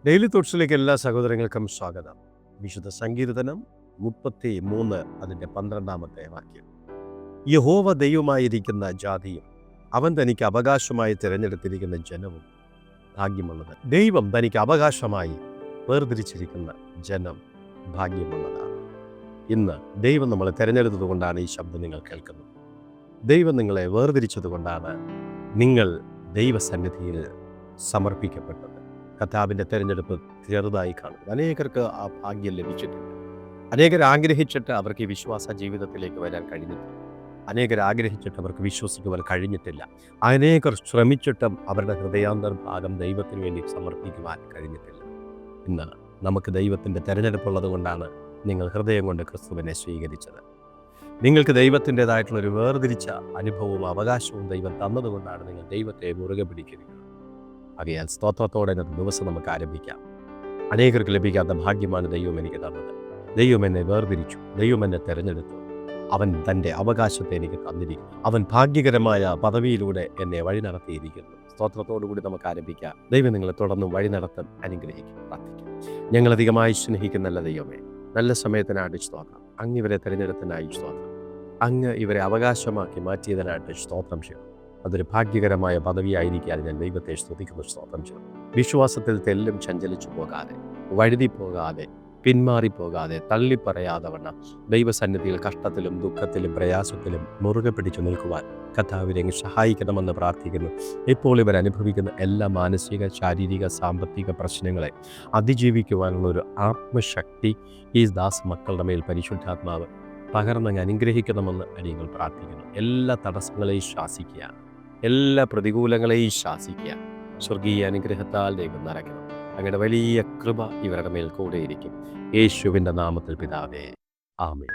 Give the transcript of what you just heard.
Daily തോട്ട്സിലേക്ക് എല്ലാ സഹോദരങ്ങൾക്കും സ്വാഗതം. വിശുദ്ധ സങ്കീർത്തനം 33 അതിൻ്റെ 12 വാക്യം. യഹോവ ദൈവമായിരിക്കുന്ന ജാതിയും അവൻ തനിക്ക് അവകാശമായി തിരഞ്ഞെടുത്തിരിക്കുന്ന ജനവും ഭാഗ്യമുള്ളത്. ദൈവം തനിക്ക് അവകാശമായി വേർതിരിച്ചിരിക്കുന്ന ജനം ഭാഗ്യമുള്ളതാണ്. ഇന്ന് ദൈവം നമ്മളെ തിരഞ്ഞെടുത്തത് കൊണ്ടാണ് ഈ ശബ്ദം നിങ്ങൾ കേൾക്കുന്നത്. ദൈവം നിങ്ങളെ വേർതിരിച്ചത് കൊണ്ടാണ് നിങ്ങൾ ദൈവസന്നിധിയിൽ സമർപ്പിക്കപ്പെട്ടത്. കർത്താവിൻ്റെ തിരഞ്ഞെടുപ്പ് ചെറുതായി കാണുന്നത്. അനേകർക്ക് ആ ഭാഗ്യം ലഭിച്ചിട്ടുണ്ട്. അനേകർ ആഗ്രഹിച്ചിട്ട് അവർക്ക് ഈ വിശ്വാസ ജീവിതത്തിലേക്ക് വരാൻ കഴിഞ്ഞിട്ടില്ല. അനേകർ ആഗ്രഹിച്ചിട്ട് അവർക്ക് വിശ്വസിക്കുവാൻ കഴിഞ്ഞിട്ടില്ല. അനേകർ ശ്രമിച്ചിട്ടും അവരുടെ ഹൃദയാന്തർഭാഗം ദൈവത്തിന് വേണ്ടി സമർപ്പിക്കുവാൻ കഴിഞ്ഞിട്ടില്ല. ഇന്ന് നമുക്ക് ദൈവത്തിൻ്റെ തിരഞ്ഞെടുപ്പുള്ളത് കൊണ്ടാണ് നിങ്ങൾ ഹൃദയം കൊണ്ട് ക്രിസ്തുവിനെ സ്വീകരിച്ചത്. നിങ്ങൾക്ക് ദൈവത്തിൻ്റെതായിട്ടുള്ളൊരു വേർതിരിച്ച അനുഭവവും അവകാശവും ദൈവം തന്നതുകൊണ്ടാണ് നിങ്ങൾ ദൈവത്തെ മുറുകെ പിടിക്കുന്നത്. അറിയാൻ സ്തോത്രത്തോടെ ഇന്നത്തെ ദിവസം നമുക്ക് ആരംഭിക്കാം. അനേകർക്ക് ലഭിക്കാത്ത ഭാഗ്യമാണ് ദൈവം എനിക്ക് തന്നത്. ദൈവം എന്നെ വേർതിരിച്ചു, ദൈവം എന്നെ തിരഞ്ഞെടുത്തു. അവൻ തൻ്റെ അവകാശത്തെ എനിക്ക് തന്നിരിക്കുന്നു. അവൻ ഭാഗ്യകരമായ പദവിയിലൂടെ എന്നെ വഴി നടത്തിയിരിക്കുന്നു. സ്തോത്രത്തോടു കൂടി നമുക്ക് ആരംഭിക്കാം. ദൈവം നിങ്ങളെ തുടർന്നും വഴി നടത്താൻ അനുഗ്രഹിക്കും. പ്രാർത്ഥിക്കും. ഞങ്ങളധികമായി സ്നേഹിക്കുന്ന നല്ല ദൈവമേ, നല്ല സമയത്തിനായിട്ട് സ്തോത്രം. അങ്ങ് ഇവരെ തിരഞ്ഞെടുത്തതിനായി സ്തോത്രം. അങ്ങ് ഇവരെ അവകാശമാക്കി മാറ്റിയതിനായിട്ട് സ്തോത്രം ചെയ്യണം. അതൊരു ഭാഗ്യകരമായ പദവിയായിരിക്കാൻ ഞാൻ ദൈവത്തെ സ്തുതിക്കുന്നു, സ്തോത്രം ചെയ്യും. വിശ്വാസത്തിൽ തെല്ലും ചഞ്ചലിച്ചു പോകാതെ, വഴുതി പോകാതെ, പിന്മാറിപ്പോകാതെ, തള്ളിപ്പറയാതെ വണ്ണം ദൈവസന്നിധിയിൽ കഷ്ടത്തിലും ദുഃഖത്തിലും പ്രയാസത്തിലും മുറുകെ പിടിച്ചു നിൽക്കുവാൻ കർത്താവിനെ സഹായിക്കണമെന്ന് പ്രാർത്ഥിക്കുന്നു. ഇപ്പോൾ ഇവർ അനുഭവിക്കുന്ന എല്ലാ മാനസിക, ശാരീരിക, സാമ്പത്തിക പ്രശ്നങ്ങളെ അതിജീവിക്കുവാനുള്ള ഒരു ആത്മശക്തി ഈ ദാസ് മക്കളുടെ മേൽ പരിശുദ്ധാത്മാവ് പകർന്നങ്ങ് അനുഗ്രഹിക്കണമെന്ന് അടിയങ്ങൾ പ്രാർത്ഥിക്കുന്നു. എല്ലാ തടസ്സങ്ങളെയും ശാസിക്കുക, എല്ലാ പ്രതികൂലങ്ങളെയും ശാസിക്കുക. സ്വർഗീയ അനുഗ്രഹത്താൽ ദൈവം നിറയ്ക്കണം. അങ്ങയുടെ വലിയ കൃപ ഇവരുടെ മേൽ കൂടെയിരിക്കും. യേശുവിൻ്റെ നാമത്തിൽ പിതാവേ, ആമേൻ.